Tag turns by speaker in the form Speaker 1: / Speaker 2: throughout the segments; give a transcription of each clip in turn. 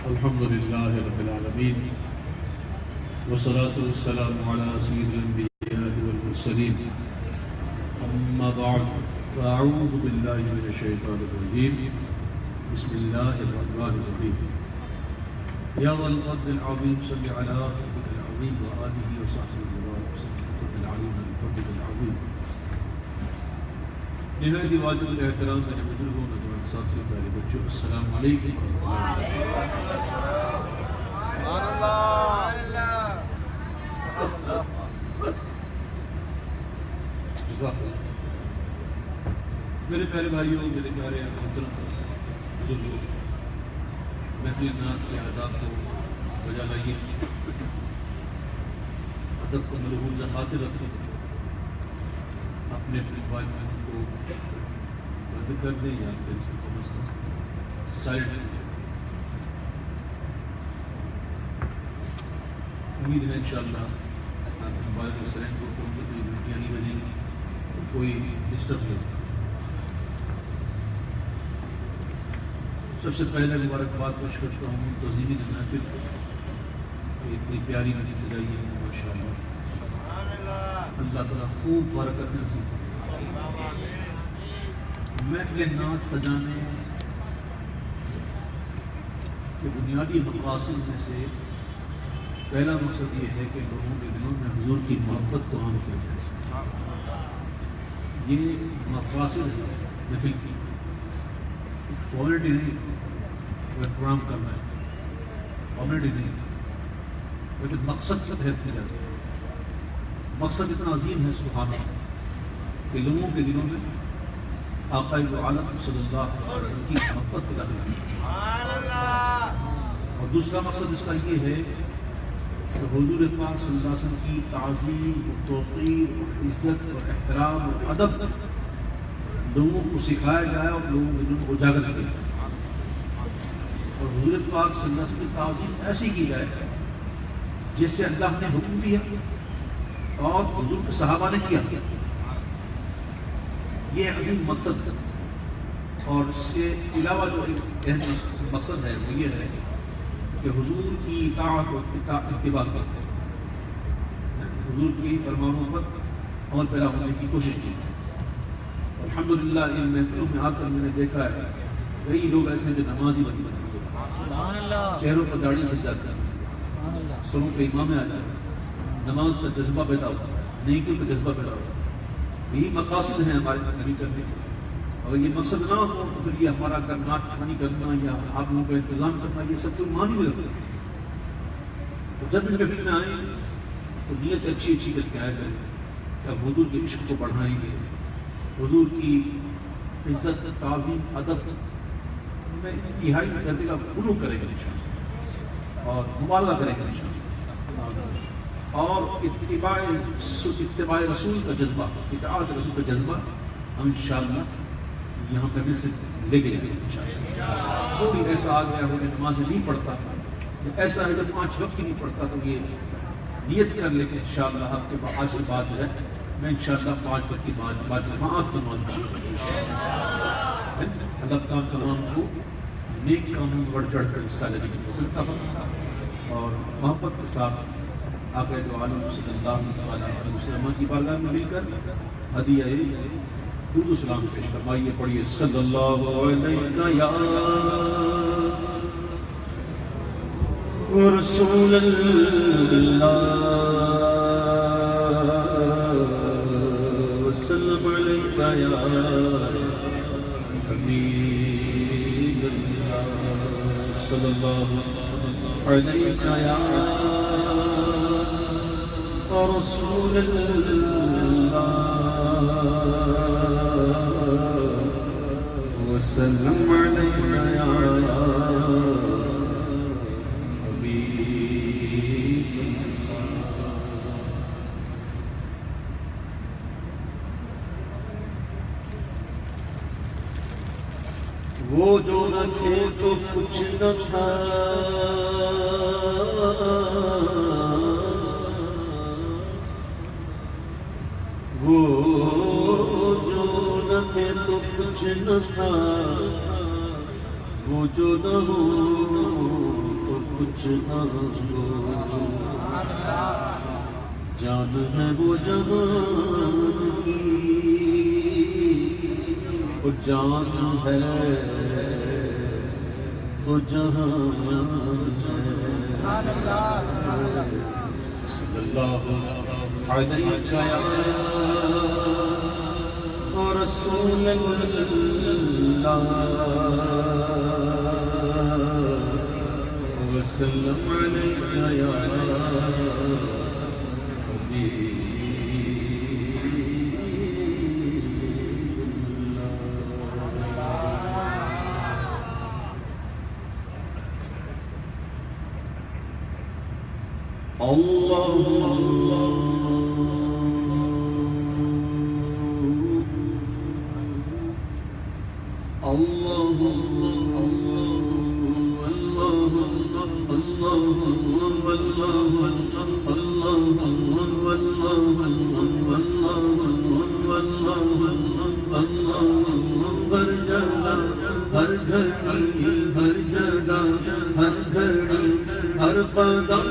Speaker 1: الحمد لله رب العالمين والصلاة والسلام على سيد الأنبياء والمرسلين أما بعد فأعوذ بالله من الشيطان الرجيم بسم الله الرحمن الرحيم يا ذا الفضل العظيم صل على فضلك العظيم وآله وصحبه وسلم الفضل العليم الفضل العظيم نہایت واجب الاحترام میرے بزرگوں نوجوان ساتھیوں پیارے بچوں السلام علیکم میرے پیارے بھائیوں میرے پیارے محترم بزرگوں محفل نعت کے آداب کو بجا لائیے ادب کو ملحوظ خاطر رکھیں اپنے اپنے والدین کو بند کر دیں یا پھر اس کو کم از کم سائلنٹ امید ہے انشاءاللہ آپ کے موبائل کو سائلنٹ کو کوئی گھنٹیاں نہیں بجیں گی کوئی ڈسٹرب نہیں. سب سے پہلے مبارکباد پیش کرتا ہوں تعظیمی محفل کو کہ اتنی پیاری بنی سجائی ہے ماشاءاللہ اللہ تعالیٰ خوب برکت نصیب فرمائے. محفل نعت سجانے کے بنیادی مقاصد میں سے پہلا مقصد یہ ہے کہ لوگوں کے دلوں میں حضور کی محبت کو عام کیا جائے. یہ مقاصد ہے محفل کی ایک فارمیلٹی نہیں پروگرام کرنا ہے فارمیلٹی نہیں لیکن مقصد سے بہت کیا جاتا ہے. مقصد اتنا عظیم ہے سبحان اللہ کہ لوگوں کے دلوں میں آقا عالم صلی اللہ علیہ وسلم کی محبت پیدا کرنا. اور دوسرا مقصد اس کا یہ ہے کہ حضور پاک صلی اللہ علیہ وسلم کی تعظیم و توقیر اور عزت اور احترام اور ادب لوگوں کو سکھایا جائے اور لوگوں کے دلوں کو اجاگر کیا جائے. اور حضور پاک صلی اللہ علیہ وسلم کی تعظیم ایسی کی جائے جیسے اللہ نے حکم دیا اور حضور کے صحابہ نے کیا. یہ عظیم مقصد ہے. اور اس کے علاوہ جو ایک اہم مقصد ہے وہ یہ ہے کہ حضور کی اطاعت و اتباع کرتے ہیں حضور کی فرمانوں پر عمل پیرا ہونے کی کوشش کی. الحمدللہ ان محفلوں میں آ کر میں نے دیکھا ہے کئی لوگ ایسے جو نمازی بن جاتے ہیں چہروں پر داڑھی سج جاتی ہیں سروں پہ امامیں آ جاتے ہیں نماز کا جذبہ پیدا ہوتا ہے نیکی کا جذبہ پیدا ہوتا ہے. یہی مقاصد ہیں ہمارے نبی کرنے کے. اگر یہ مقصد نہ ہو تو پھر یہ ہمارا نعت خوانی کرنا یا آپ لوگوں کا انتظام کرنا یہ سب کوئی معنی نہیں رکھتا. تو جب بھی محفل میں آئیں تو نیت اچھی اچھی کر کے آیا کریں کہ اب حضور کے عشق کو بڑھائیں گے حضور کی عزت تعظیم ادب میں انتہائی درجے کا غلو کریں گے انشاءاللہ اور مبالغہ کریں گے انشاءاللہ. اور اتباع رسول کا جذبہ اطاعت رسول کا جذبہ ہم انشاءاللہ یہاں محفل سے لے کے جائیں گے انشاءاللہ. کوئی ایسا آ گیا وہ نماز نہیں پڑھتا ایسا ہے جو 5 وقت کی نہیں پڑھتا تو یہ نیت کر لے کے انشاءاللہ آپ کے آشرواد جو ہے میں انشاءاللہ 5 وقت کی بعد جماعت نماز پڑھوں گا. اللہ تعالیٰ تمام کو نیک کاموں میں بڑھ چڑھ کر حصہ لینے کی توفیق عطا فرمائے اور محبت کے ساتھ آقا عالم صلی اللہ علیہ وسلم کی بارگاہ میں مل کر ہدیہ درود و سلام پیش فرمائیے. پڑھیے صلی اللہ علیہ یا رسول اللہ وسلم علیہ یا حبیب اللہ صلی اللہ علیہ یا رسول اللہ وسلم علیہ یا حبیب وہ جو نہ تھے تو کچھ نہ تھا وہ جو نہ تھے تو کچھ نہ تھا وہ جو نہ ہو کچھ نہ ہو، جان ہے وہ جہان کی، وہ جان ہے تو جہان ہے۔ صلی اللہ علیہ رسول اللہ وسلم علیہ یا ہر گھڑی ہر جگہ ہر گھڑی ہر قدم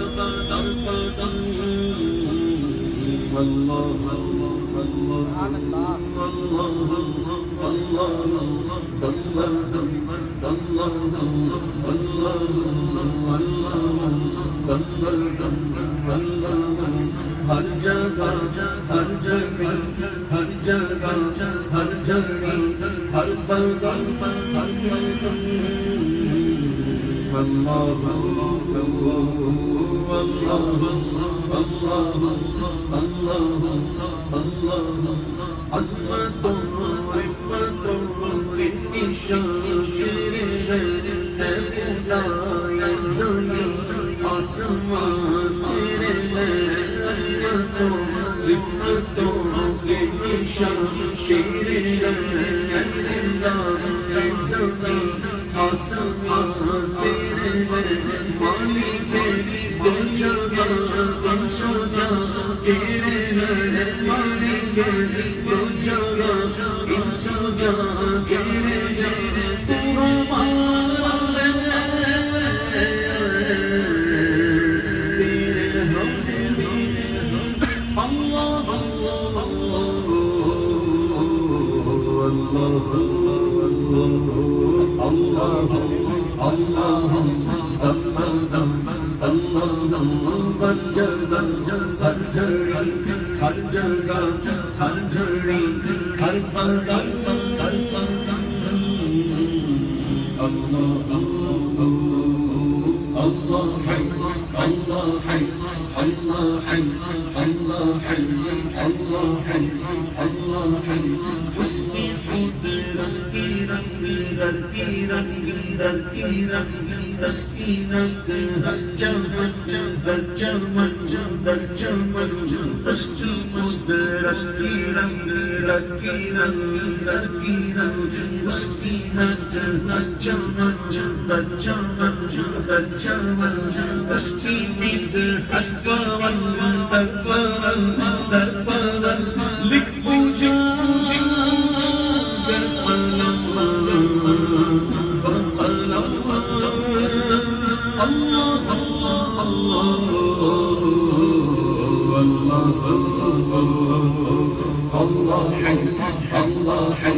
Speaker 1: اللہ ہر جگہ ہر جگہ ہر جگہ ہر جھڑی ہر قدم اللہ عظمت و عفت کے نشان ہے خدا یا زمین آسمان تیرے ہیں، عظمت و عفت کے نشان تیرے ہیں خدا یا زمین آسمان تیرے ہیں، مالک دو جگہ ان سو جہاں تیرے ہیں، مالک دو جگہ ان سو جہاں تیرے ہیں، تو ہمارا ہے تیرے ہم اللہ ہر جگہ ہر گھڑی ہر جگہ ہر گھڑی ہر قدم اللہ اللہ ہے اللہ ہے اللہ ہے اللہ ہے اللہ ہے اللہ ہے، اس کی قدرت کی رنگ در کی رنگ در کی رنگ اس کی رنگ ہر چمن در چمن در چمن، اس کی قدرت کی رنگ در کی رنگ در کی رنگ اس کی رنگ ہر چمن در چمن در چمن، اس کی بید ہر پون در پون در پون، لکھ پوجا در قلم قلم اللہ اللہ اللہ ہے اللہ ہے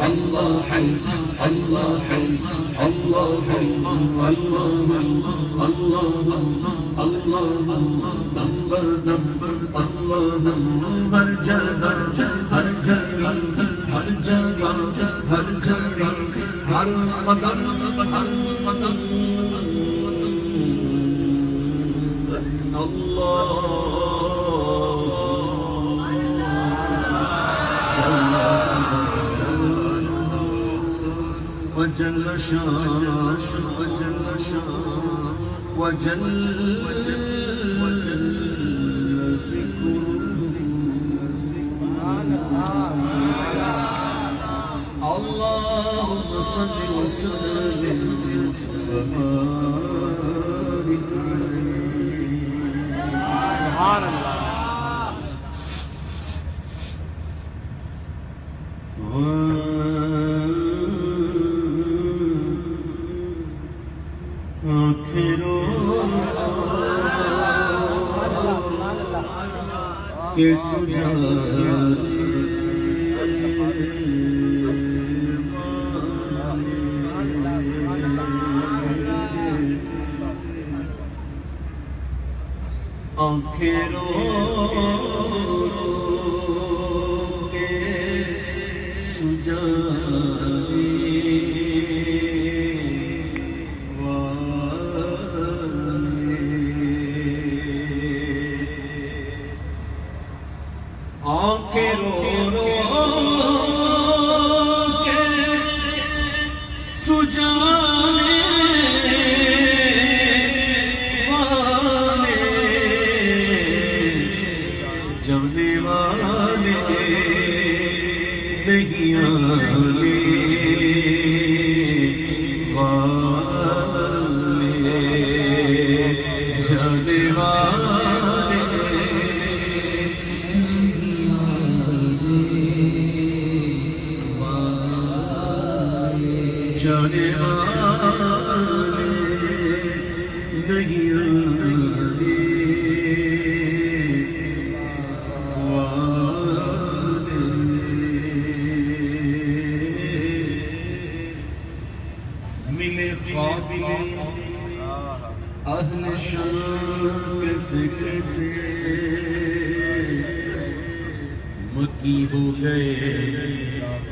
Speaker 1: اللہ ہے اللہ ہے اللہ ہے اللہ ہر جگہ ہر گھڑی ہر جگہ ہر گھڑی ہر قدم ہر قدم اللہ وجل شان وجل شان وجل اللهم صل وسلم وبارك سبحان اللہ آنکھیں رو کے سجانے آنکھیں رو کے سجانے آنکھیں رو کے سجانے والے جانے والے نہیں آنے والے جانے والے جانے والے نہیں آنے والے ملے قابل اہل شان کیسے کیسے مکی ہو گئے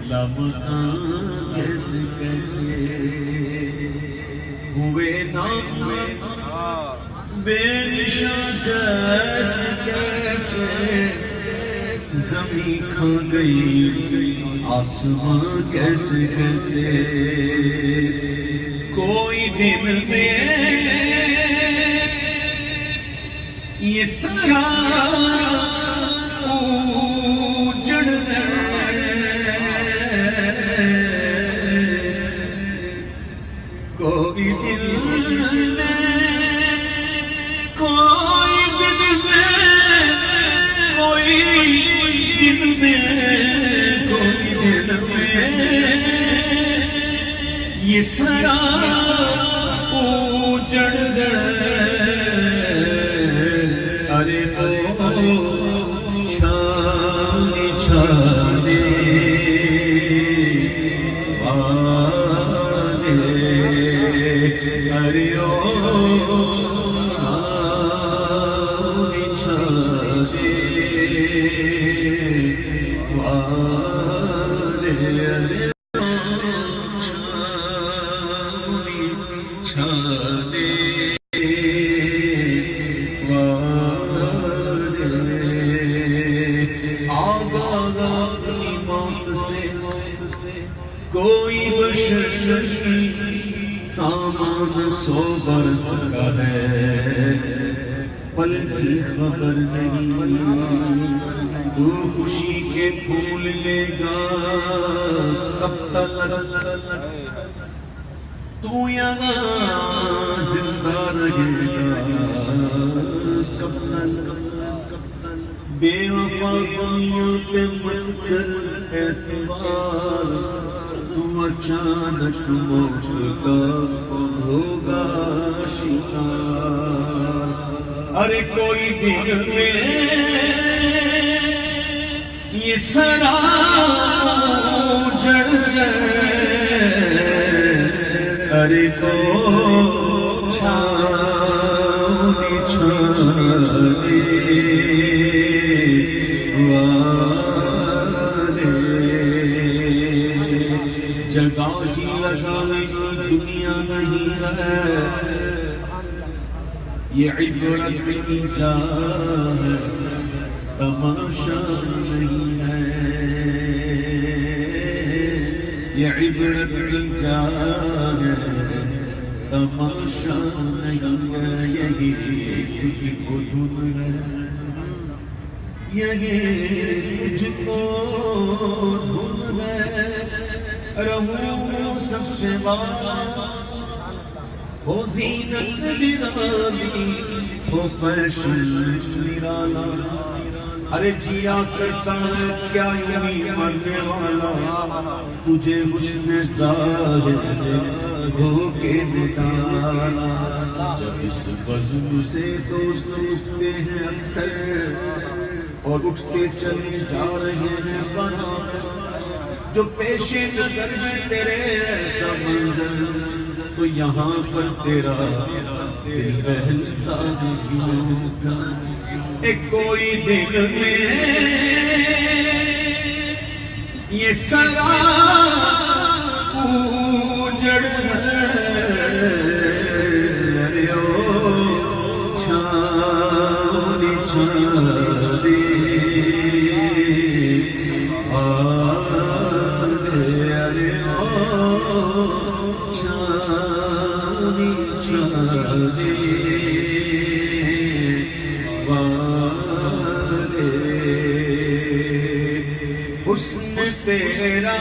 Speaker 1: لامکان کیسے کیسے ہوئے نام بے نشان کیسے کیسے زمین کھا گئی آسمان کیسے کیسے کوئی دن میں یہ سارا اجڑ کوئی دل میں کوئی دل میں کوئی دل میں کوئی دل میں یہ سارا اجڑ گئے ارے وہ چھانے چھانے ارے او چھانے چھانے والے ارے چھانے چھانے کوئی بشر سامان 100 برس کا ہے پل کی خبر نہیں تو خوشی کے پھول لے گا کب تک تو یہاں زندہ رہے گا کب تک بے وفا دنیا پہ مت کر اعتبار تو اچانک موت کا ہوگا شکار ارے کوئی دن میں یہ سارا اجڑ گئے ارے کو چھانے چھانے جگہ جی لگانے کی دنیا نہیں ہے یہ عبرت کی جا ہے تماشا نہیں ہے یہ عبرت کی جا ہے تماشا نہیں ہے یہی تجھ کو دھن ہے یہی تجھ کو دھن ہے رہوں سب سے بارا ہو زینت نرالی ہو فیشن نرالا ارے جیا کرتا ہے کیا یہی مرنے والا تجھے حسن ظاہر ہو کے نکالا جب اس بزم سے دوست اٹھتے ہیں اکثر اور اٹھتے چلے جا رہے ہیں بنا جو پیش نظر ہے تیرے ایسا منظر تو یہاں پر تیرا دل بہلتا ہے ایک کوئی دل میں یہ سزا اجڑ ہے ارے او چھانی چھانی ارے او چھانی چھانی حسن تیرا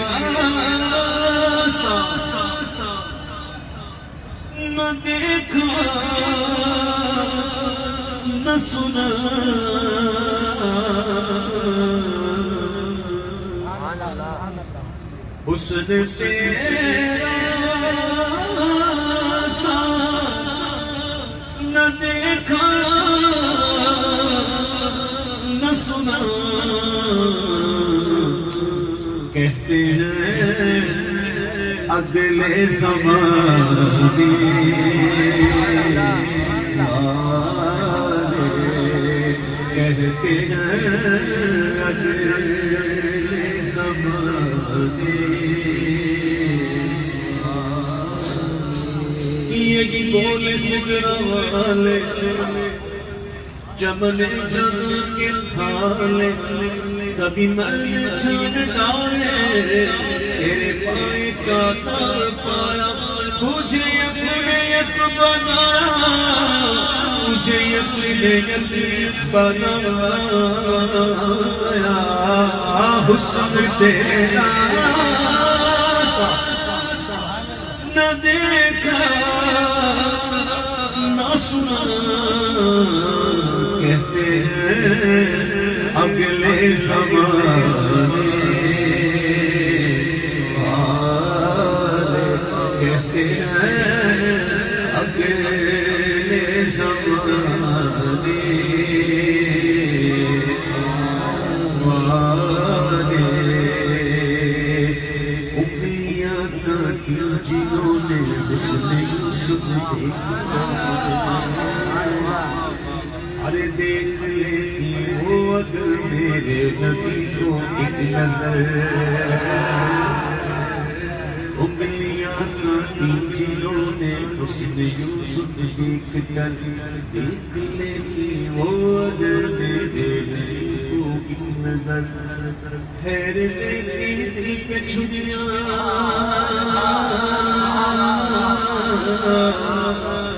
Speaker 1: نہ دیکھا نہ سنا حسن تیرا نہ دیکھا نہ سنا کہتے ہیں اگلے زمانے والے کہتے ہیں اگلے زمانے یہ بولے سگرا والے چمن جن کے تھالے سبھی من چھان ڈالے تیرے پائے کا تال پایا تجھے اپنے ایک بنایا تجھے اپنے ایک بنایا حسن تیرا نہ دیکھا نہ سنا کہتے ہیں اگلے زمانے والے کہتے ہیں اگلے زمانے والے انگلیاں کاٹی جنہوں نے حسن یوسف دیکھا ارے دیکھ لیتی وہ اگر میرے نبی کو ایک نظر انگلیاں کاٹی جنہوں نے حسن یوسف دیکھ کر دیکھ لیتی وہ اگر میرے نبی کو ایک نظر پھیر لیتی دل پہ چھڑیاں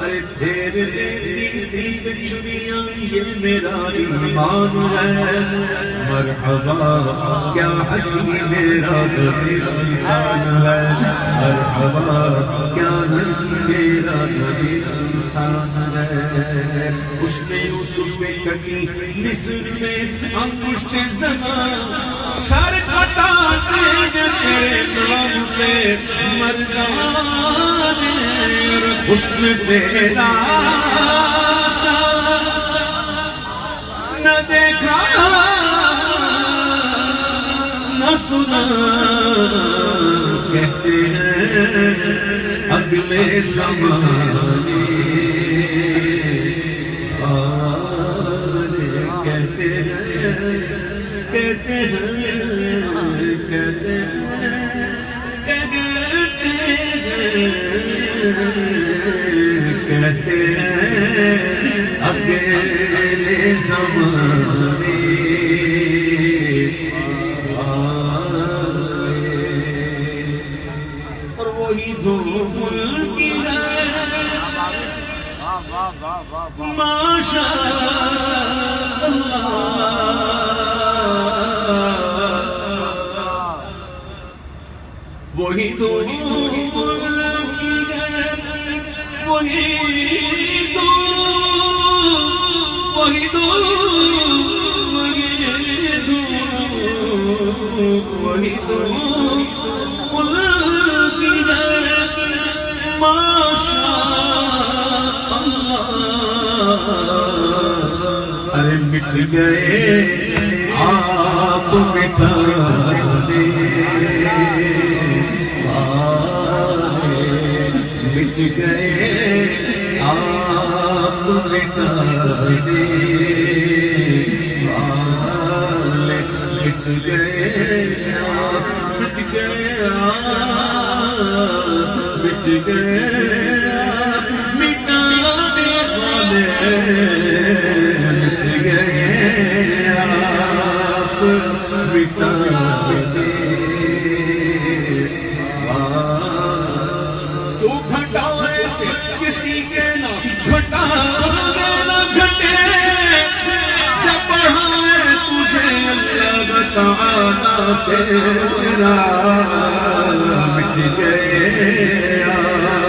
Speaker 1: ارے پھیر لیتی دل پہ چھڑیاں یہ میرا ایمان ہے مرحبا کیا حسین میرا نبی سلطان ہے مرحبا کیا حسین میرا نبی سلطان ہے اس نے یوسف پہ کٹی مصر میں انگشت زمان سر کٹاتے ہیں تیرے نام پہ مردان حسن تیرا نہ دیکھا نہ سنا کہتے ہیں اگلے زمانے والے کہتے ہیں کہتے ہیں کہتے ہیں کہتے ہیں اگلے زمانے اور وہی دھوم کی ہے ماشاء اللہ وہی دھوم کی ہے وہی تو کی ہے ماشاء اللہ ارے مٹ گئے
Speaker 2: مٹ گئے آپ مٹانے والے، مٹ گئے آپ، مٹ گئے آپ، مٹ گئے آپ مٹانے والے، مٹ گئے آپ مٹانے
Speaker 1: کسی کے نہ گھٹا نہ گھٹے، جب بڑھائے تجھے اللہ بتانا تیرا، مٹ گئے آپ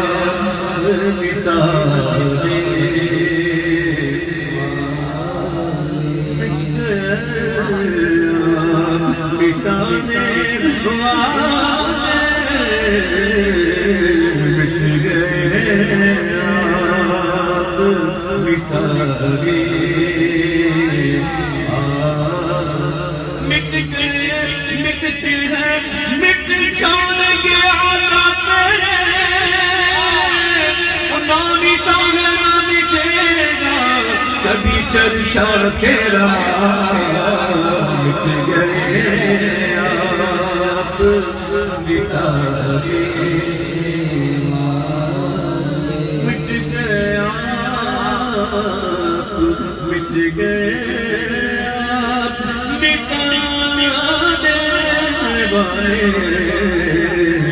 Speaker 1: مٹانے، مٹ گئے آپ مٹانے والے، مٹ گئے آپ مٹانے، مٹ گئے مٹتے ہیں مٹ جائیں گے آقا تیرے، نہ مٹا ہے نہ مٹے گا کبھی چرچا تیرا، مٹ گئے آپ مٹانے، مٹ گئے آپ، مٹ گئے آپ مٹانے والے،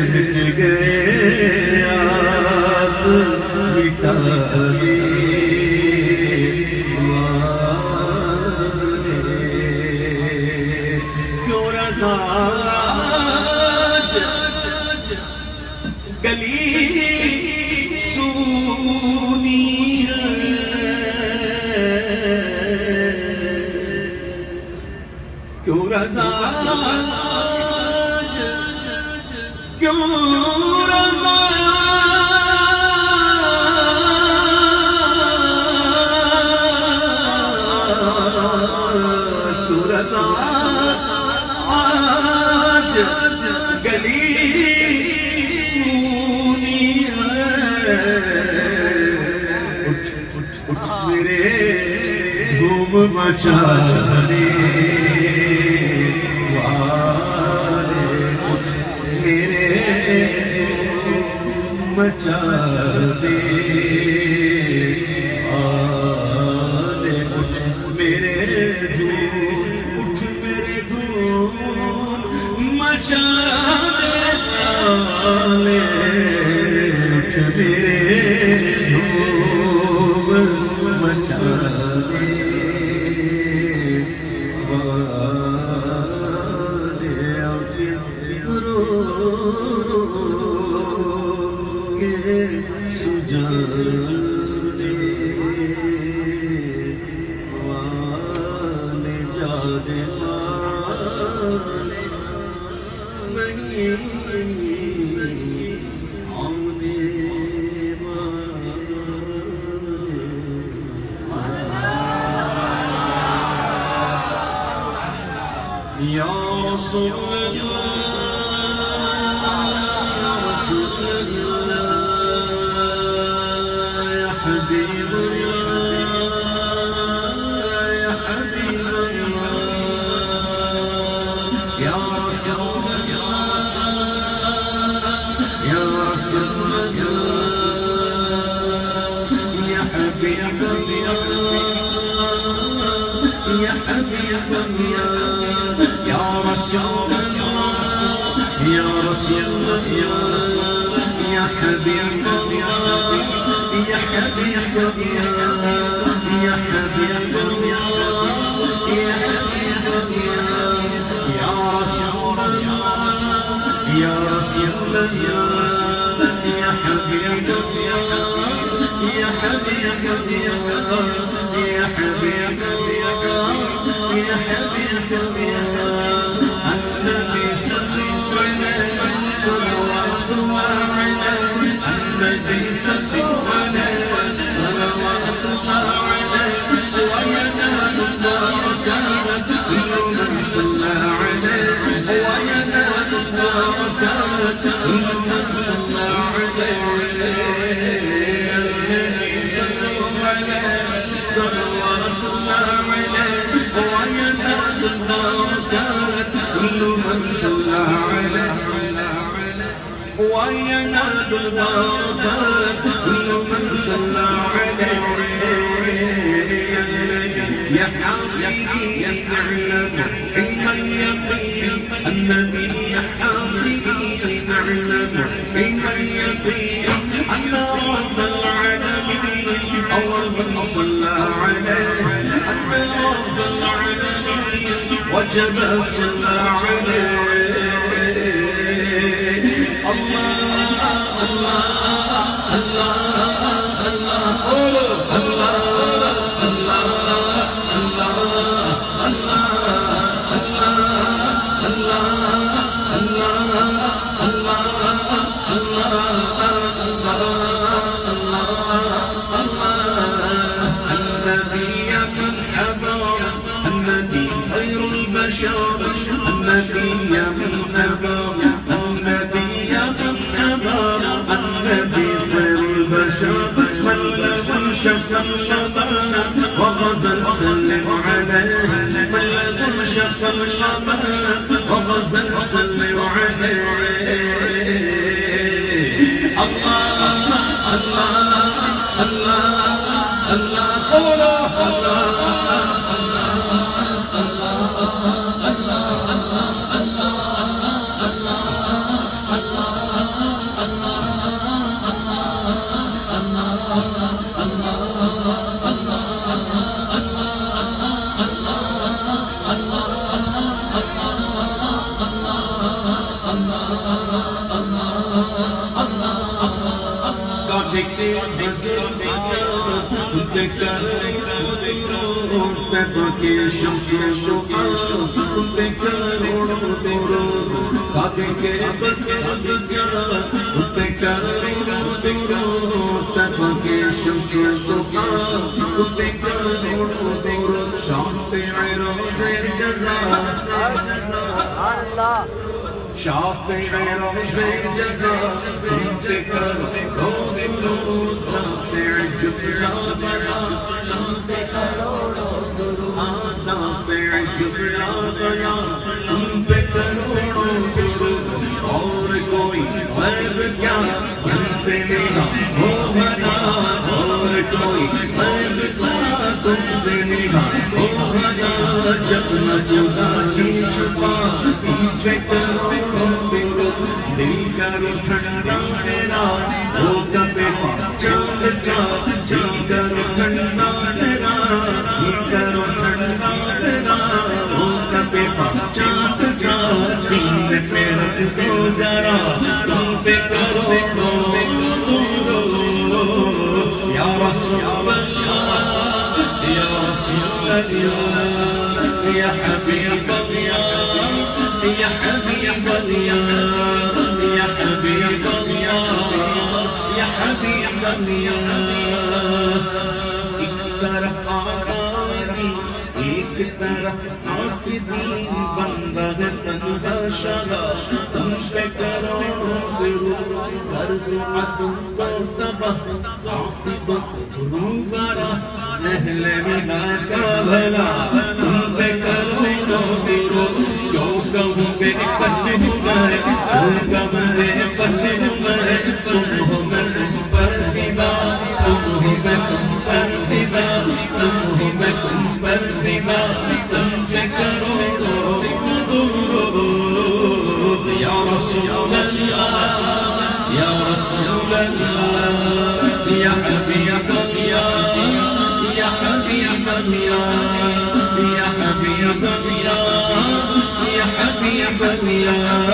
Speaker 1: مٹ گئے آپ مٹانے والے، کیوں رضا گلی سونی ہے، کیوں رضا کیوں رضا کیوں رضا آج گلی سونی ہے، اٹھ میرے دھوم مچانے والے، اٹھ میرے مچانے والے، اٹھ میرے دھوم، اٹھ میرے دھوم مچانے والے، اٹھ میرے دھوم مچانے والے، رو کے سجانے والے، جانے والے نہیں آنے والے، یا رسول اللہ، یا رسول اللہ، یا حبیب اللہ، یا حبیب اللہ، یا رسول اللہ، یا رسول اللہ، یا حبیب اللہ، یا حبیب اللہ، یا رسول اللہ، یا رسول اللہ، یا حبیب اللہ، یا حبیب اللہ، یا حبیب اللہ، یا حبیب اللہ، یا رسول اللہ، یا رسول اللہ، یا حبیب اللہ، یا حبیب اللہ، یا حبیب اللہ، یا حبیب اللہ، النبی صلی اللہ علیہ وسلم، صلوات اللہ علیہ، النبی صلی اللہ علیہ وسلم، صلوات اللہ علیہ، وینال البرکات كل من صلى عليه، وینال البرکات كل من صلى عليه.
Speaker 2: وينال البركات كل من صلى عليه يا حبيبي اعلم علم اليقين النبي يا حبيبي اعلم علم اليقين أن رب العالمين أول من صلى عليه أن رب العالمين وجب صلى عليه الله الله الله النبي خير البشر النبي من نبر النبي من نبر النبي خير البشر من لم شق الشباب وغزل سلم عليه من لم شق الشباب وغزل سلم عليه الله الله الله الله قوله الله شافع روز جزا تم پہ کرو درود نافع جملہ بنا تم پہ کروڑوں درود نافع جملہ بنا تم پہ کروڑوں درود اور کوئی غیب کیا تم سے ملا ہو بنا اور کوئی غیب کیا تم سے ملا ہو بنا جب نہ جدا کی چھپا تم پہ کروڑوں دل کرو ٹھنڈا میرا ہو کبھی چاند سا دل کرو ٹھنڈا میرا دل کرو ٹھنڈا میرا ہو کبھی چاند سا سینے سے رکھ دو ذرا تم پہ کرو یا رسول اللہ یا رسول اللہ یا حبیب اللہ یا حبیب اللہ یا حبیب اللہ یا حبیب اللہ ایک طرف آرائیں ایک طرف حاسدین بندہ تنہا شگا تم پہ کرو درود کر دو عدو کو تباہ حاسد روبارا اہل منا کا بھلا تم پہ کرو درود کیوں کہوں بے قصد میں کمرے قصد میں تم ہو میں تم پر فدا تم ہو میں تم پر فدا تم ہو میں تم پر فدا تم پہ کرو درود یا رسول اللہ یا رسول اللہ یا حبیب اللہ یا حبیب اللہ یا حبیب اللہ یا حبیب اللہ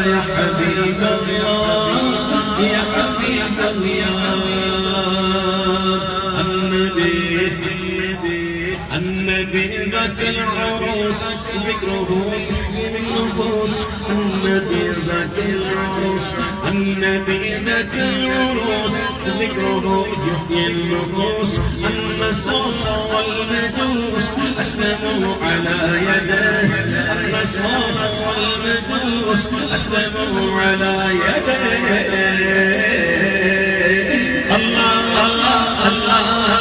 Speaker 2: یا حبیب اللہ یا حبیب اللہ النبي ذاك العروس ذكره يحيي النفوس النبي ذاك العروس النبي ذاك العروس ذكره يحيي النفوس النصارى والمجوس أسلموا على يديه النصارى والمجوس أسلموا على يديه الله الله الله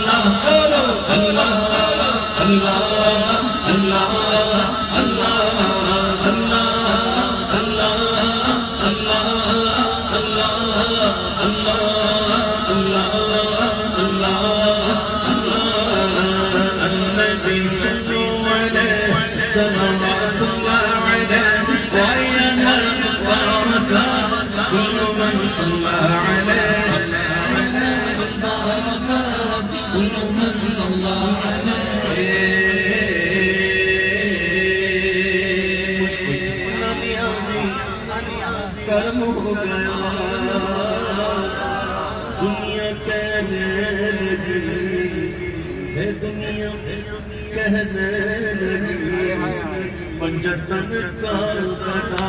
Speaker 2: Allah Allah Allah Allah Allah Allah صلى عليه كل من صلى کرم ہو گیا دنیا کہنے لگی ہے دنیا کہنے لگی پنجتن کا بنا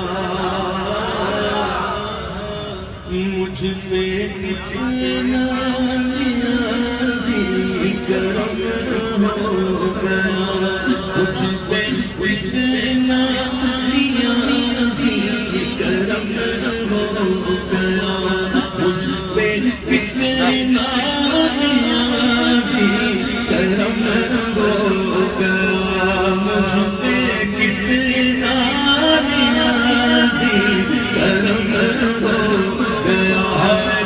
Speaker 2: مجھ پہ کتنا نیازی کرم ہو گیا مجھ پہ کتنا نیازی کرم ہو گیا مجھ پہ کتنا نیازی کرم ہو گیا مجھ پہ کتنا نیازی کرم ہو گیا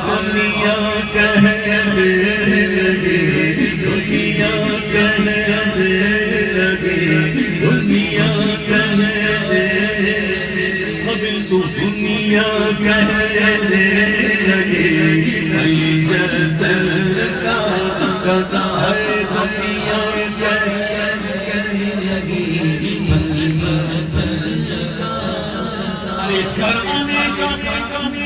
Speaker 2: دنیا کہنے لگی دنیا کہنے لگی دنیا کہنے قبل تو دنیا کہنے لگی جلد کا قضا ہے دنیا کہنے لگی اس گھرانے کا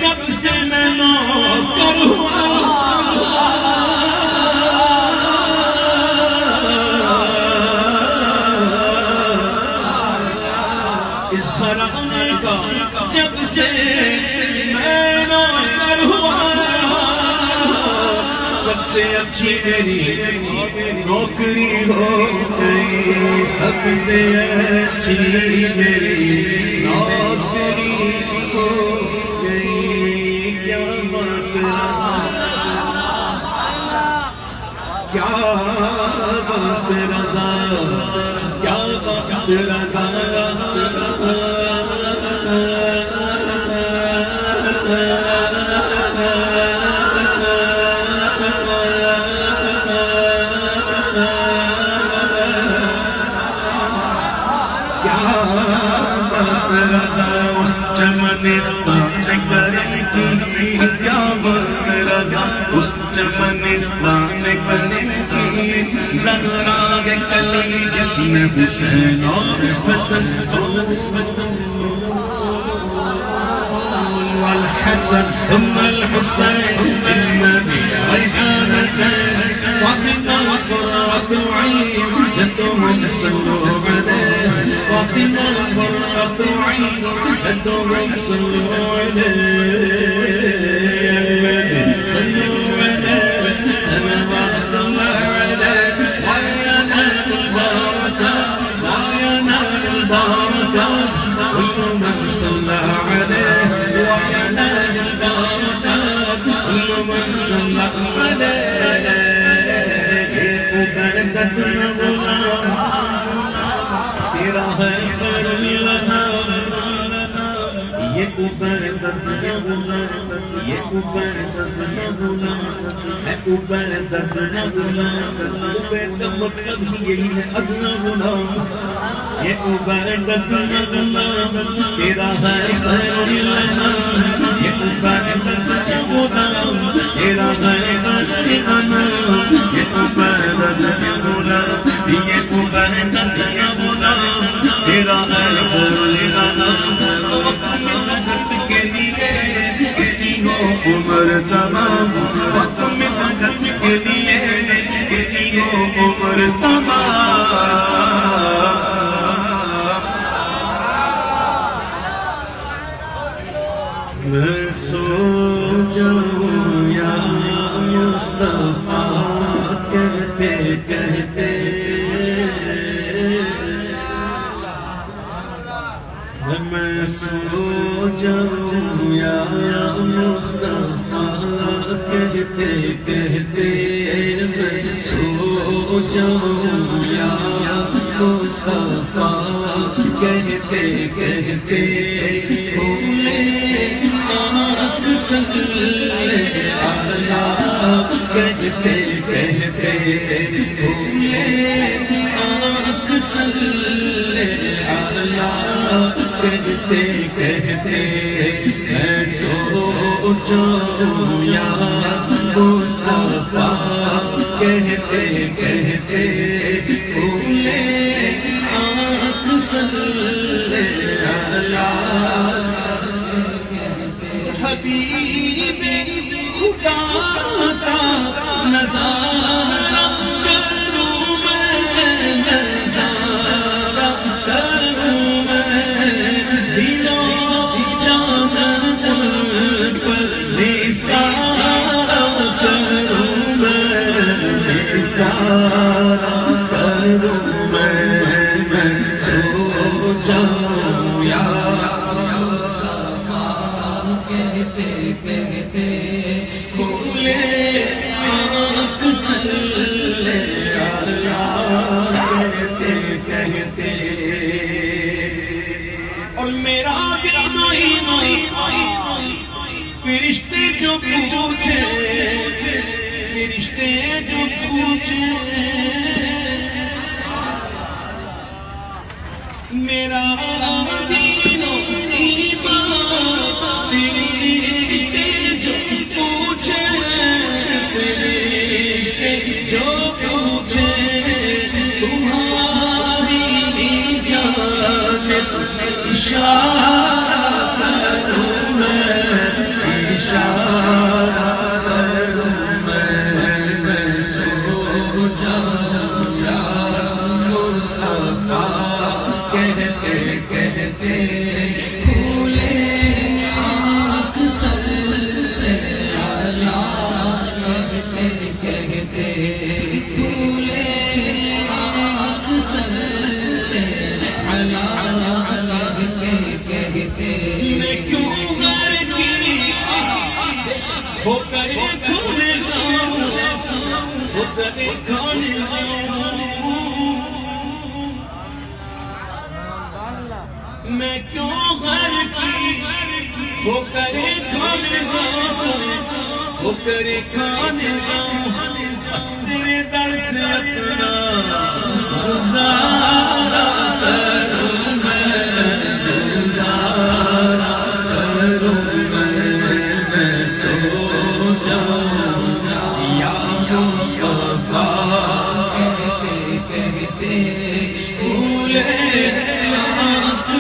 Speaker 2: جب سے میں نوکر ہوا اس گھرانے کا جب سے میں نوکر ہوا سب سے اچھی میری نوکری ہو گئی سب سے اچھی میری نوکری ہو گئی کیا بات کیا بات رضا کیا بات رضا اس چمنستان کرم کی کیا بات رضا اس چمنستان کرم کی زہرا کے کلی جس میں حسین اور حسن والحسن ثم الحسين ثم ریحانتین فاطمہ قرۃ عین جدهم صلوا علیہ فاطمہ قرۃ عین جدهم صلوا علیہ صلوا علیہ صلوات اللہ علیہ وینال البرکات وینال البرکات كل من صلى عليه وينال البركات كل من صلى عليه عبادت غلام تیرا ہے خیر لنا یہ عبادت یا غلام یہ عبادت یا غلام ہے عبادت یا غلام عبادت مطلب ہی یہی ہے ادنا غلام یہ عبادت یا غلام تیرا ہے خیر لنا یہ عبادت یا غلام تیرا ہے خیر لنا یہ عبادت یا غلام یہ عبادت یا غلام تیرا ہے خیر لنا وقت محنت کے لیے اس کی ہو عمر تمام وقت محنت کے لیے اس کی ہو عمر تمام میں سو جاؤں یا مصطفیٰ کہتے کہتے میں سو جاؤں یا مصطفیٰ کہتے کہتے میں سو جاؤں یا مصطفیٰ کہتے کہتے صلی اللہ کہتے کہتے بھولے آنکھ صلی اللہ کہتے کہتے میں سو جاؤں یا مصطفیٰ کہتے کہتے کھولے آنکھ صلی اللہ حبیب خدا کا نظارہ کروں میں نظارہ کروں میں دلوں جان پر نثارہ کروں میں نثارہ کروں میں سو جاؤں یا کہتے کہتے کھولے آنکھ صلی اللہ کہتے کہتے اور میرا بھی فرشتے جو پوچھے فرشتے جو پوچھے میرا دین و ایمان فرشتے جو پوچھے فرشتے جو پوچھے تمہاری جانب اشارہ کروں میں اشارہ کروں میں سو جاؤں یا مصطفیٰ کہتے کہتے کھولے آنکھ صلی اللہ کہتے کہتے کھولے آنکھ صلی اللہ کہتے میں کیوں غیر کی ہو کر کھولے جاؤں ہو کر کھولے جاؤں میں کیوں غیر کی ہو کر کھانے جاؤں ہو کر کھانے جاؤں بس تیرے در سے اپنا گزارا کروں میں گزارا کروں میں سو جاؤں یا مصطفیٰ کہتے کہتے بھولے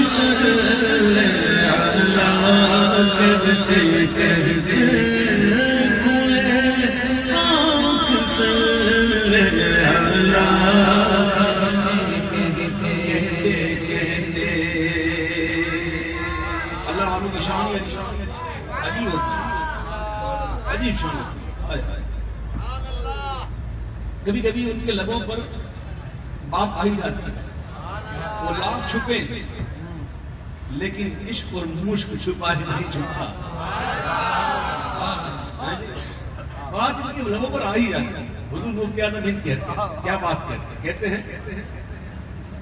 Speaker 2: صلی اللہ کہتے کہتے کھولے آنکھ صلی اللہ کہتے کہتے اللہ والوں کی شان عجیب ہوتی ہے عجیب شان ہوتی ہے کبھی کبھی ان کے لبوں پر بات آئی جاتی ہے وہ لاکھ چھپے لیکن عشق اور مشک چھپائے نہیں چھپتا بات ان کے لبوں پر آئی جاتی ہے حضور مفتی اعظم ہند کہتے ہیں کیا بات کہتے ہیں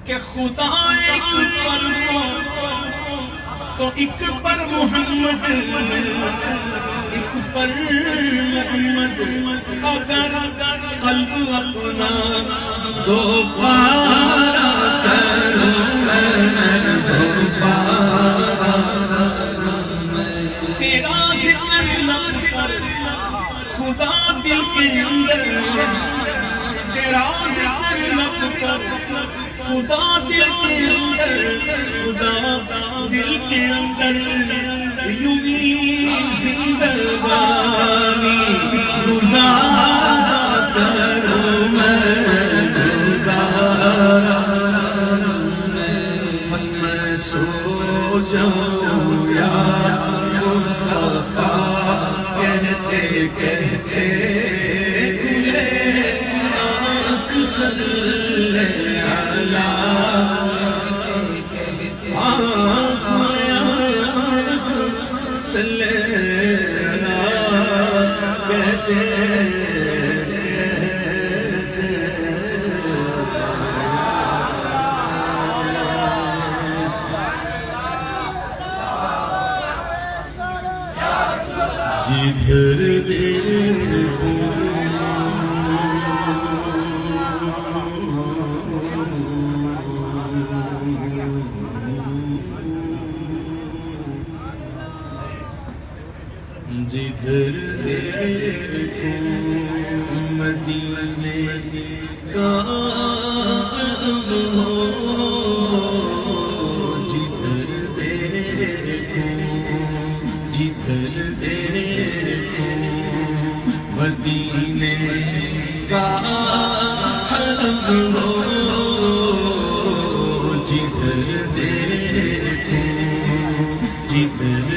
Speaker 2: کہ خدا ایک پر تو ایک پر محمد ایک پر محمد اگر قلب اپنا دو پارا کروں میں دو پارا تیرا ذکر لفظ پر خدا دل کے اندر تیرا ذکر لفظ پر خدا دل کے اندر خدا دل کے اندر یوں ہی زندگانی گزارا کروں میں گزارا بس میں سو جاؤں یا مصطفیٰ کہتے کہتے کھلے آنکھ صلی اللہ صلی اللہ کہتے جدھر دیکھو جدھر دیکھوں مدینے کا عالم ہو، جدھر دیکھوں جدھر دیکھوں مدینے کا عالم ہو، جدھر دیکھوں جدھر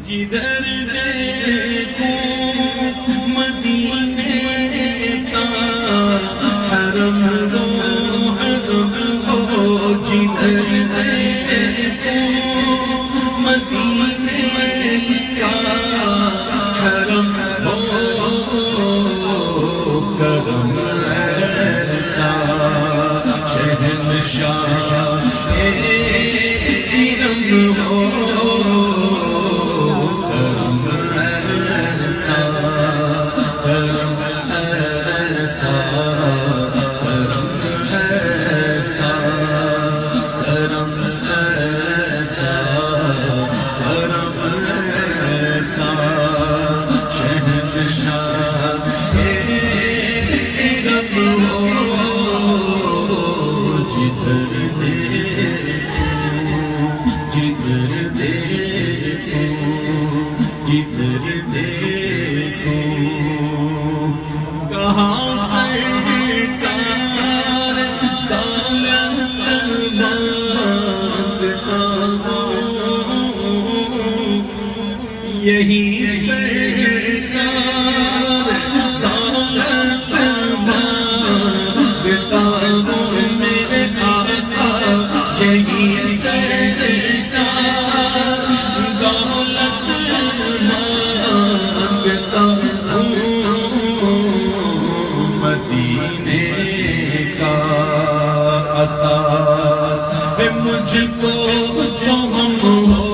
Speaker 2: جدھر دیکھوں مدینے کا حرم روح ہو، جدھر دیکھوں مدینے کا حرم ہو، کرم ایسا شہنشاہ ارم ہو، یہی سرسار دولت مانگتا ہوں میرے آقا، یہی سرسار دولت مانگتا ہوں، مدینے کا عطا مجھ کو جو ہم ہو،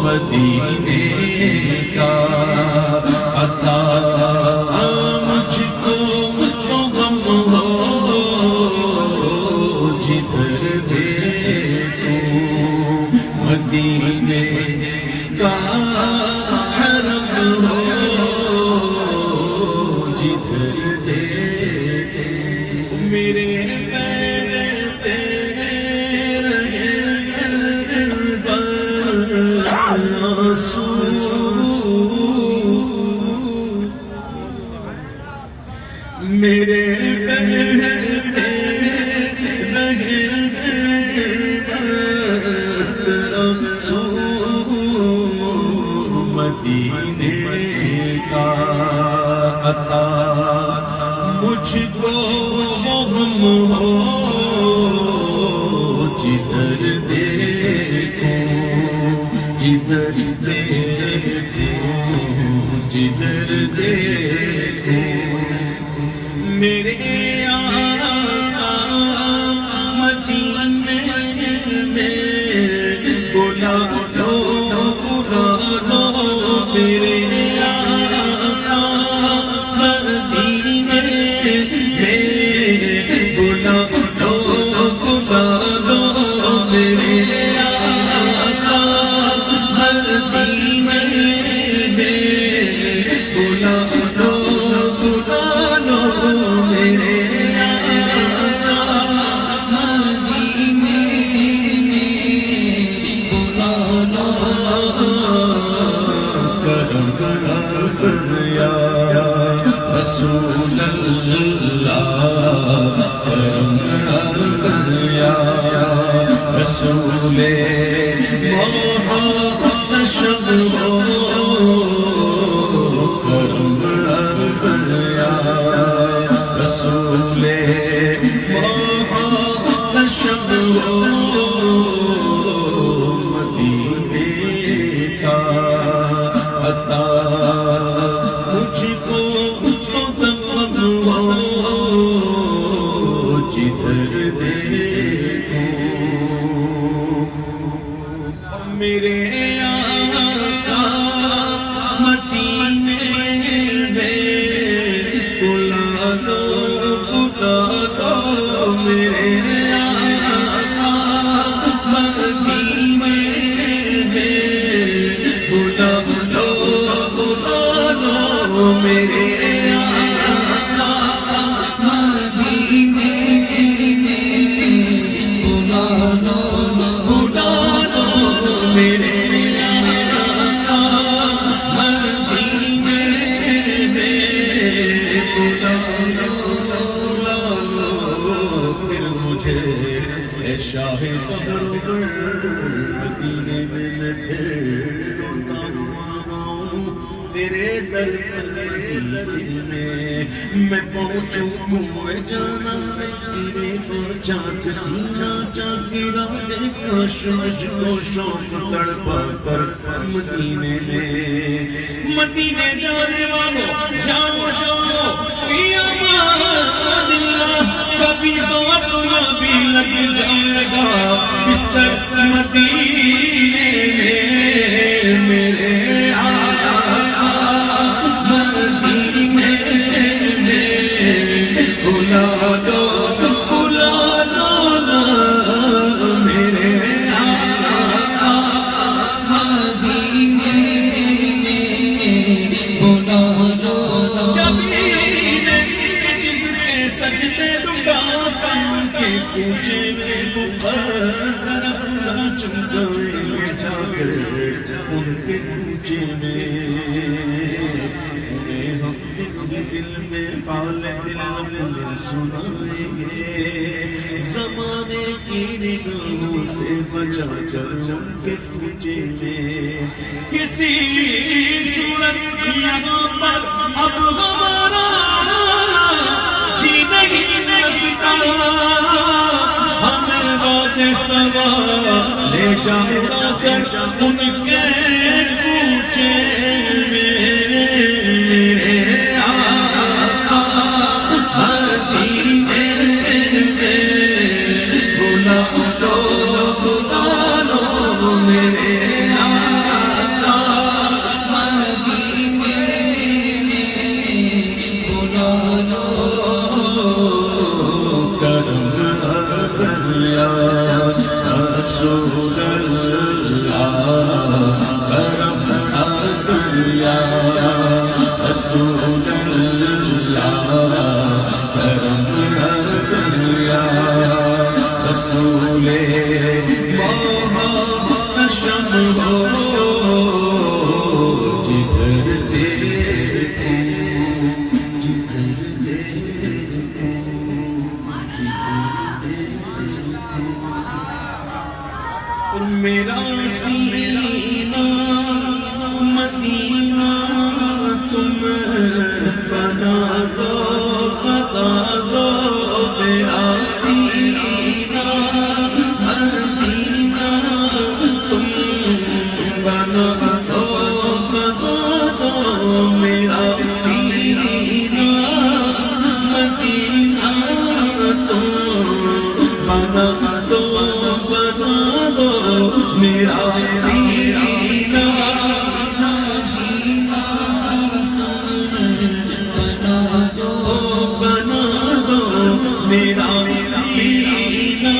Speaker 2: مدینے کا عطا مجھ کو جو غم ہو، جدھر دیکھوں مدینے کا حرم ہو، جدھر دیکھوں میرے میرے مدینے کا عطا مجھ کو ہم ہو، جدھر دیکھوں جدھر دیکھوں جدھر دیکھوں میرے آقا مدینے میں بلا لو میرے آقا مدینے میں بلا لو میرے آقا مدینے میں بلا لو میرے آقا مدینے بلا لو، کرم کرم یا رسول اللہ، کرم کرم یا رسول محمد شب ہو، کرم کرم یا رسول محمد شب ہو، مدینے کا عطا مجھ کو دم ہو، جدھر دیکھوں میرے آقا مدینے میں بلا دو میرے آقا مدینے میں بلا دو میرے شاہ مدینے میں میں پھر روتا ہوا تیرے در مدینے میں پہنچوں کوئے جانا تیرے چاند سینہ چاکرا کاش مجھ کو شوق تڑپا کر مدینے میں مدینے جانے والوں جاؤ جاؤ فی امان اللہ کبھی تو بھی لگ جائے گا بستر مدینے میں میرے آقا مدینے میں بلا دو میرے آقا مدینے میں بلا دو سجدے ڈوبا کے کوچے میں مقدر اپنا چمکائیں گے جا کر ان کے کوچے میں انہیں ہم اپنے دل میں پالے دل سنائیں گے زمانے کی نگاہوں سے بچا کر ان کے کوچے میں کسی صورت یہاں پر اب ہمارا نہیں لگتا ہمیں بات سوا لے جانا کر ان کے کوچے میرے آقا مدینے میں بلا دو میرے آقا مدینے میں بلا دو رسول اللہ کرم یا رسول اللہ کرم یا رسول محشم ہو جدھر دیکھوں میرا سینہ مدینہ تم بنا دو بتا دو میرا سینہ مدینہ تم بنا دو بتا دو میرا سینہ مدینہ تم بنا دو میرا سینہ بنا دو میرا سینہ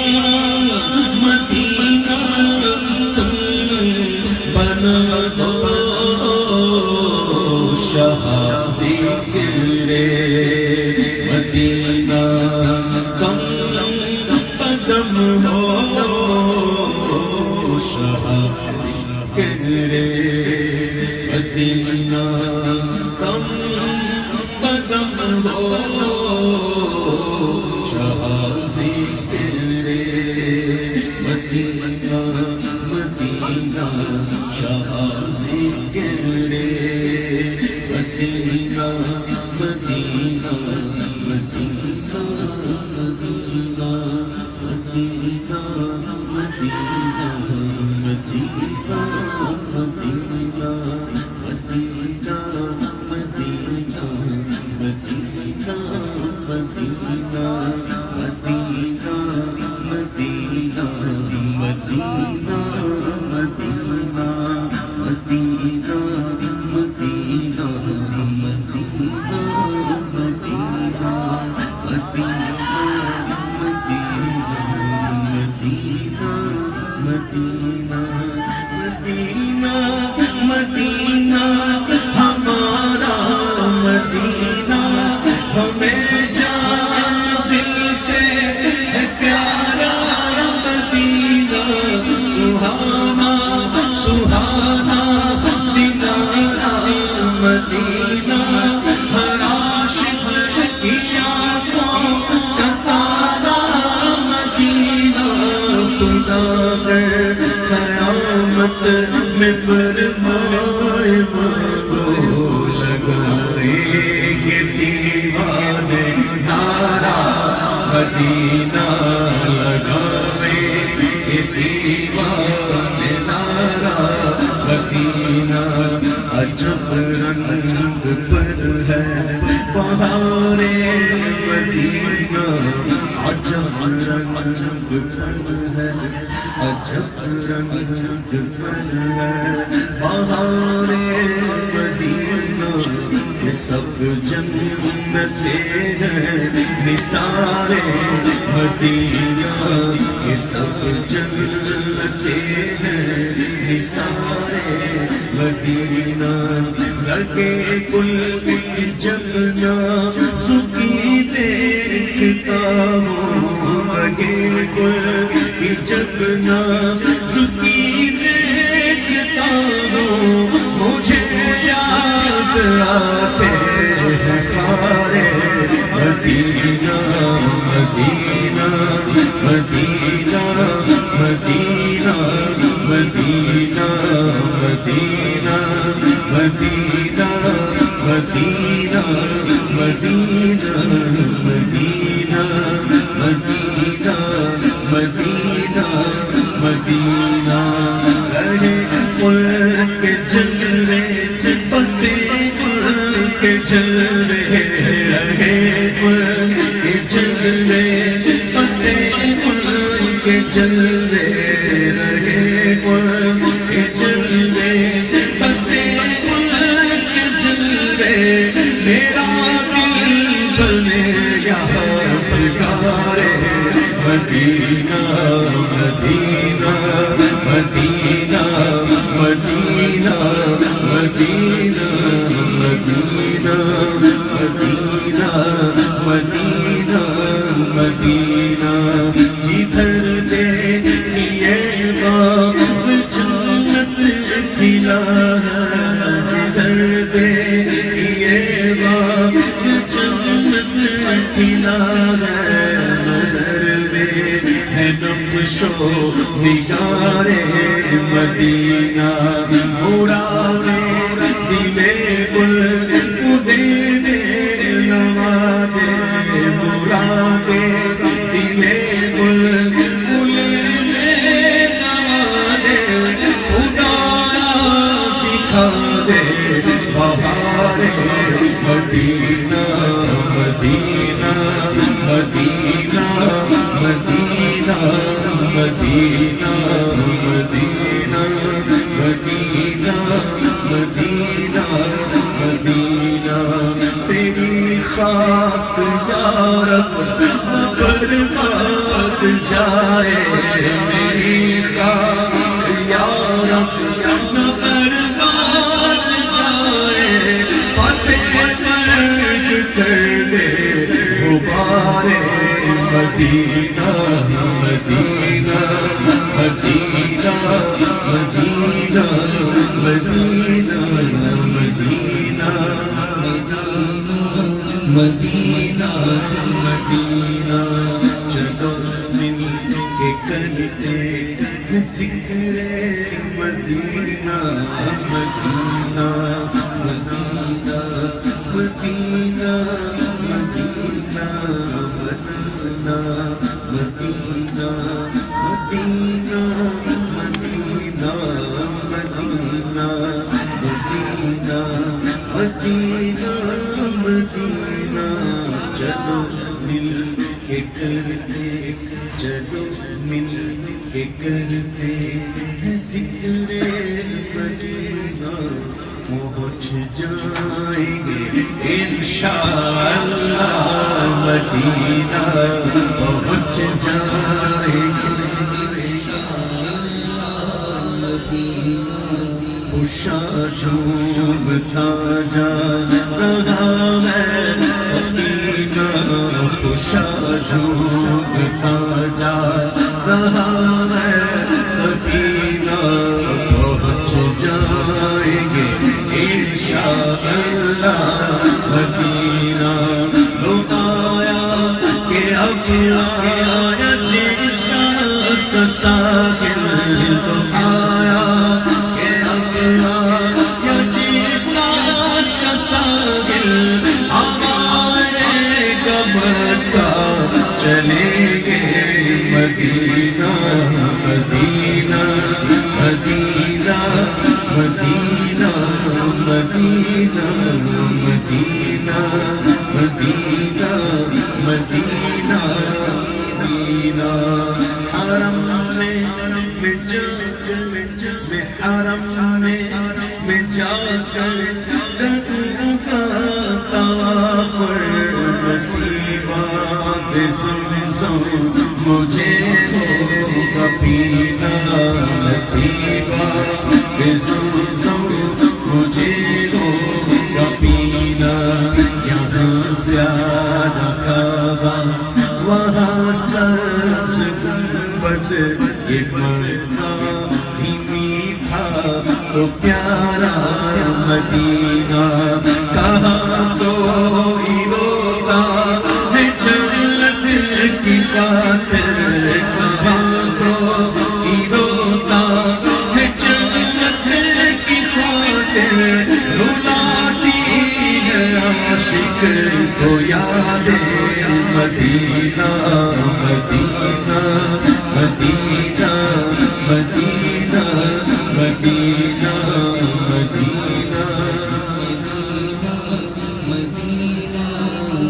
Speaker 2: مدینہ بنا دو شاہ ذکر مدینہ کم قدم ہو مدینہ کم قدم ہو شاہ ذکر مدینہ مدینہ شاہ ذکر مدینہ مدینہ مدینہ مدینہ مدینہ مدینہ مدینہ مدینہ مدینہ مدینہ مدینہ مدینہ مدینہ مدینہ مدینہ مدینہ مدینہ مدینہ مدینہ مدینہ مدینہ مدینہ مدینہ ہمارا مدینہ ہمیں جان دل سے پیارا مدینہ سہانا سہانا دلارا مدینہ ہر عاشق کی آنکھوں کا تارا مدینہ خدا قیامت میں فرمائے وہ لگائیں گے دیوانے نعرہ مدینہ لگائیں گے دیوانے نعرہ مدینہ عجب رنگ پر ہے بہارِ مدینہ عجب رنگ پر ہے عجب رنگ پر ہے بہارِ مدینہ یہ سب جنتیں ہیں نثارِ مدینہ یہ سب جنتیں ہیں نثارِ مدینہ لگے کل جگنا سکی دیکھتا ہوں لگے کل جگنا سکی دیکھتا ہوں مجھے یاد آتے ہیں خارِ مدینہ مدینہ مدینہ مدینہ مدینہ مدینہ مدینہ مدینہ مدینہ مدینہ مدینہ مدینہ مدینہ رہے ملک کے جلوے بسے ملک کے جلوے رہے ملک کے جلوے بسے ملک کے جلوے رہے ملک کے جلوے بسے ملک کے جلوے میرا دل بنے یہاں پکارے مدینہ مدینہ مدینہ مدینہ مدینہ مدینہ مدینہ مدینہ مدینہ جدھر دیکھیے باغ جنت کھلا ہے جدھر دیکھیے باغ جنت کھلا ہے نظر میں ہے نقش و نگارِ مدینہ اڑاوے دلے گل اڑے نوادے اڑاوے دلے گل اڑے نوادے خدایا دکھا دے بہارِ مدینہ مدینہ مدینہ مدینہ مدینہ مدینہ مدینہ مدینہ مدینہ تیری خاک یا رب برباد جائے میری خاک یا رب برباد جائے پسے سرگ کر دے غبارِ مدینہ مدینہ مدینہ مدینہ مدینہ مدینہ مدینہ مدینہ چلو مل کے کرتے ذکر مدینہ مدینہ مدینہ مدینہ مدینہ مدینہ مدینہ مدینہ مدینہ مدینہ مدینہ مدینہ مدینہ چلو مل کے کرتے چلو مل کے کرتے ذکر مدینہ انشاءاللہ مدینہ پہنچ جائیں گے خوشا جھومتا جا رہا ہے سکینہ خوشا جھومتا جا رہا ہے سکینہ پہنچ جائیں گے انشاءاللہ مدینہ لوگ آیا کہ اب آیا جیتا کا ساحل لوگ آیا چلیں گے مدینہ مدینہ مدینہ مدینہ مدینہ مدینہ مدینہ مدینہ مدینہ حرم میں حرم میں جا کر طواف نصیبات زمزم مجھے ہوگا پینا نصیبات زمزم مجھے ہوگا پینا یہاں پیارا کعبہ وہاں سبز گنبد یہ مکہ بھی میٹھا تو پیارا مدینہ کہاں کوئی روتا ہے جنت کی خاطر کہاں کوئی روتا ہے جنت کی خاطر رلاتی ہے عاشق کو یاد مدینہ مدینہ مدینہ مدینہ مدینہ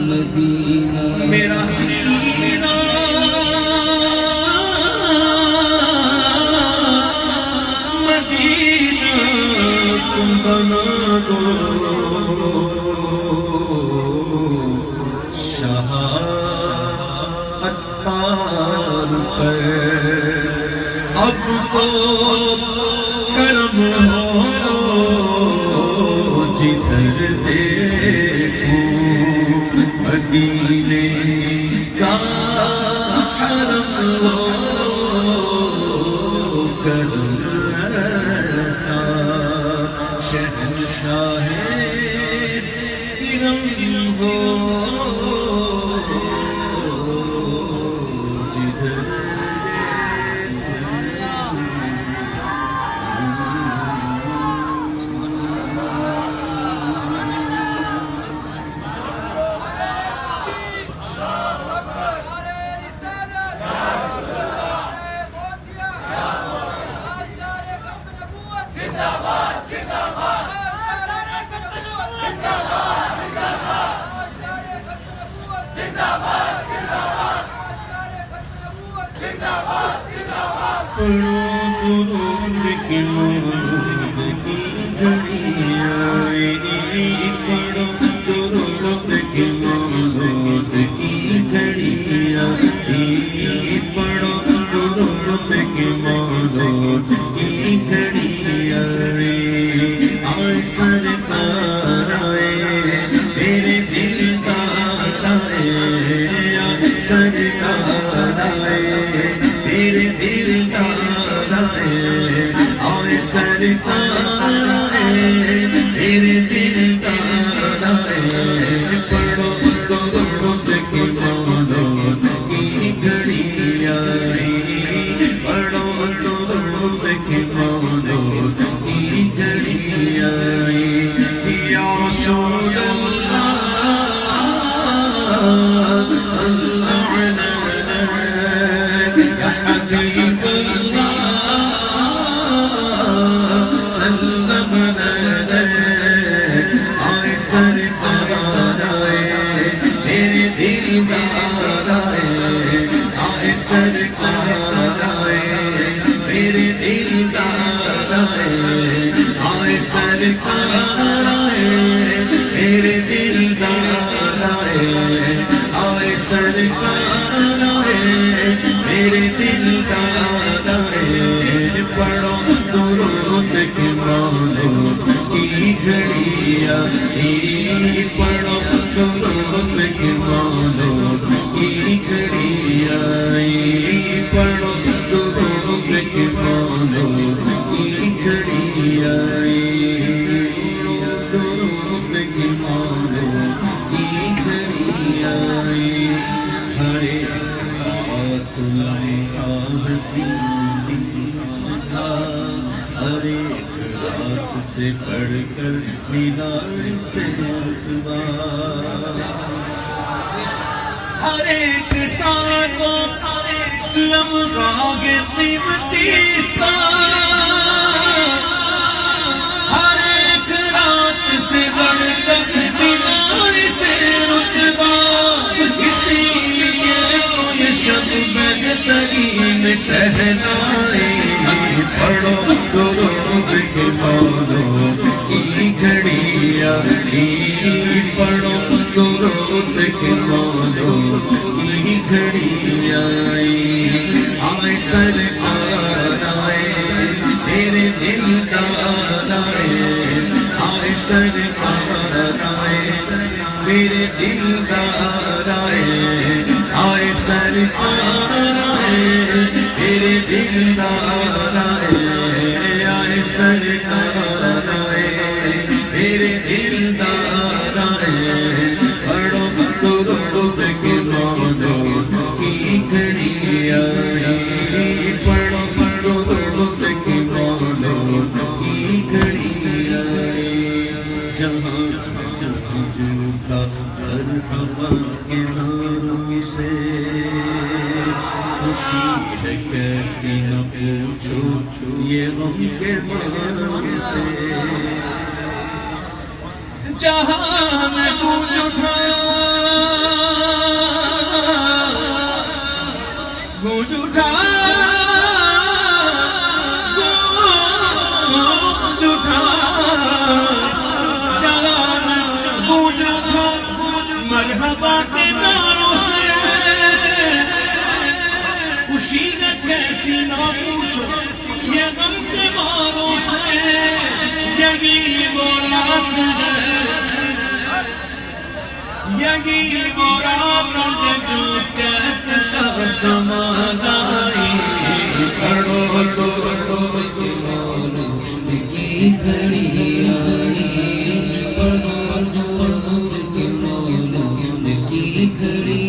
Speaker 2: مدینہ میرا سینہ مدینہ تم بنا دو شہادت پار پر اب تو کرم ہو جدھر دیکھوں مدینے کا حرم ہو کرم ایسا شہنشاہ کرم ہو جدھر درود کی مولود کی گھڑی آئی پڑھو درود کی مولود کی گھڑی آئی پڑھو درود کی مولود کی گھڑی آئی آئے سرکار آئے میرے دل دار آئے آئے سرکار آئے میرے دل آئے سرکار آئے میرے دل آئے پڑھو درود کی مولود کی گھڑی آئی پڑھو درود کی مولود کی گھڑی آئی یا رسول اللہ سرکار آئے میرے دل دار آئے آئے سرکار آئے میرے دل کی گھڑی آئی پڑھو درود کے مولود کی گھڑی آئی پڑھو درود کے مولود کی گھڑی آئی درود کے مولود کی گھڑی آئی ہر ایک ساتھ لمحہ ہر ایک رات سے بڑھ کر مینار سے اتوا ہر ایک ساتھ لمحہ قیمتی اس کا ہر ایک رات سے بڑھ کر مینار سے اتوا اسی لیے کوئی شب بہترین کہلائے پڑھو درود کے مولود کی گھڑی آئی پڑھو درود کے مولود کی گھڑی آئی آئے سرکار آئے میرے دلدار آئے آئے سرکار آئے میرے دلدار آئے آئے سرکار آئے میرے دلدار آئے آئے سرکار آئے میرے دلدار آئے پڑھو درود کے مولود کی گھڑی آئی پڑھو درود کے مولود کی گھڑی آئی جہاں جہاں جھوٹا ہر ہوا کے نام سے خوشی ہے کیسی نہ پوچھو یہ غم کے مارے سے جہاں میں گونج اٹھا گونج اٹھا گونج اٹھا جہاں میں گونج اٹھا مرحبا کے ناروں سے خوشی ہے کیسی نہ پوچھو یہ غم کے ماروں سے یہی وہ رات ہے یہی وہ رات ہے جو کہتا سمان آئی پڑھو درود کے مولود کی گھڑی آئی پڑھو درود کے مولود کی گھڑی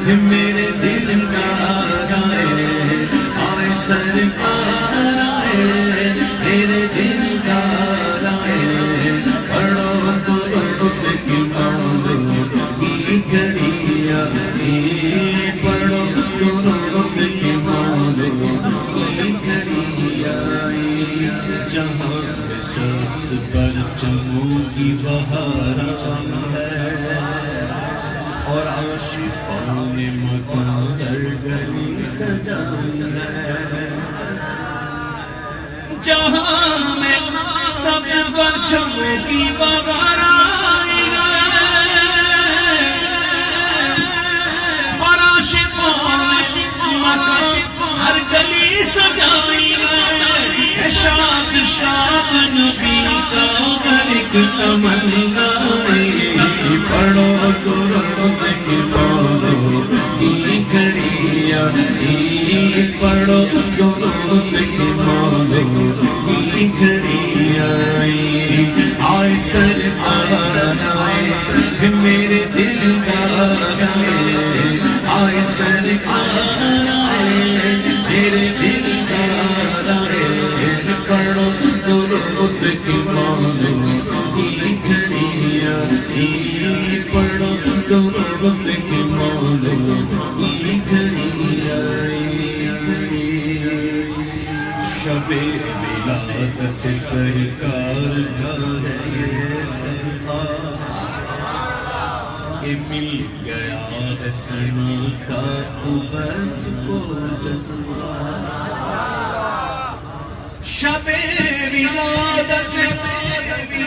Speaker 2: میرے دل کا آئے سرکار آئے میرے دل کا آئے پڑھو درود کے مولود کی گھڑی آئی پڑھو درود کے مولود کی گھڑی آئی جہاں سبز پرچموں کی بہار ہے اور عاشقوں نے مکان در گلی سجائی ہے جہاں میں سب پرچموں کی بہار آئی ہے اور عاشقوں نے مکان ہر گلی سجائی ہے شاد شاد نبی کا ایک تمنا پڑھو درود کے مولود کی گھڑی آئی پڑھو درود کے مولود کی گھڑی آئی آئے سرکار آئے میرے دلدار آئے آئے سرکار آئے میرے دلدار آئے پڑھو درود کے مولود کی گھڑی آئی پڑھو درود کے مولود کی گھڑی آئی شب ولادت سرکار کا ہے یہ سرکار کہ مل گیا ہے سنا کا عبد کو جذبہ شب ولادت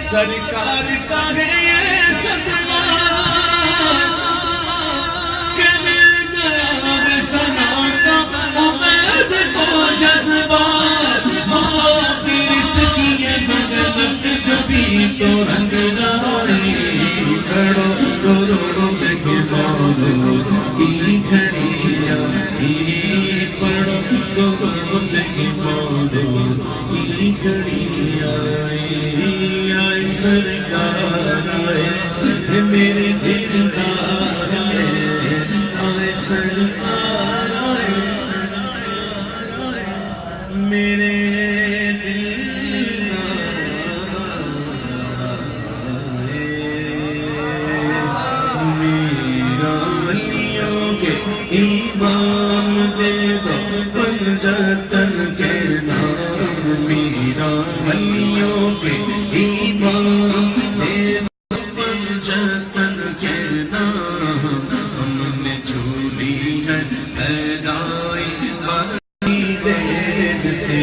Speaker 2: سرکار کا ہے یہ صدمہ کہ مل گیا ہے سنا کا عبد کو جذبہ مسافر اس کی یہ مسلط جو بھی تو رنگ داری کڑو گرو لگے بولو کی گھڑیاں پڑھو گرو لگے بولو کی گھڑیاں آئے سرکار آئے میرے دلدار آئے سرکار آئے میرے امام دے دو پنجتن کے نام میرا ولیوں کے امام دے دو پنجتن کے نام ہم نے جھولی ہے پیدائی بڑی دیر سے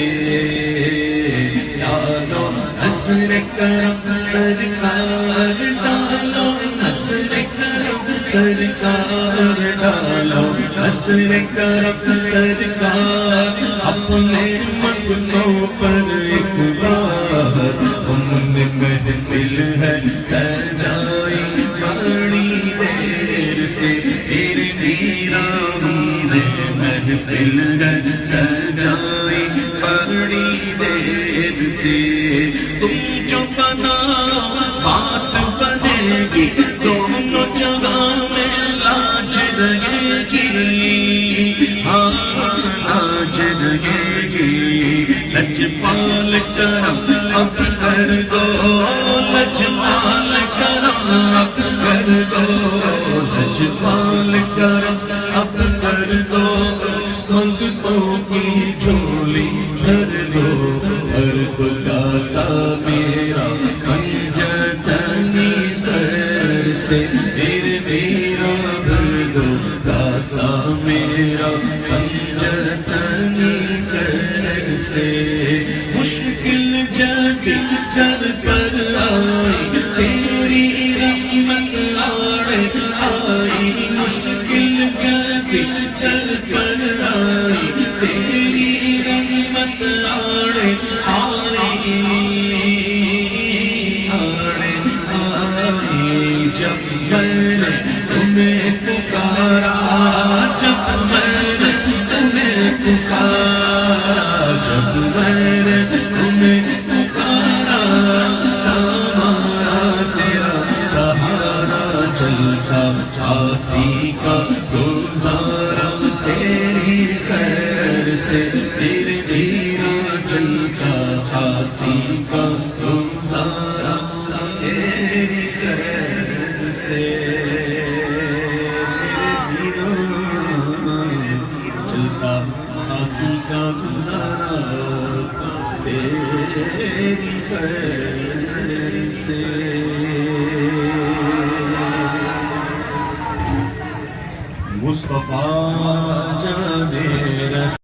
Speaker 2: ڈالو حسر کرم سرکار ڈالو حسر کرم سرکار ڈالو حسر کرم سرکار اپنے منگنوں پر ایک بار ہم نے محفل ہے سجائی بڑی دیر سے تیرے ویران نے محفل ہے سجائی بڑی دیر سے تم جو بنا بات بنے گی دونوں جگہ میں لاج رہے گی ہاں لاج رہے گی لجپال کرم اب کر دو لجپال کرم اب کر دو لجپال کرم اب کر دو منگتوں کی جھولی بھر دو ہر خدا سا میرا پنجتنی در سے تیرے میرا بھر دو داسا میرا پنجتنی در سے مشکل جب سر پر آئی تیری رحمت آئی مشکل جب سر پر آئی تیری رحمت آئی جب میں نے تمہیں پکارا جب میں نے تمہیں پکارا جب میں نے تمہیں پکارا ہمارا تیرا سہارا چلتا آسی کا گزارا تیری خیر سے تیرے میرا چلتا آسی کا گزارا تیری خیر سے چلتا آسی کا گزارا تیری خیر سے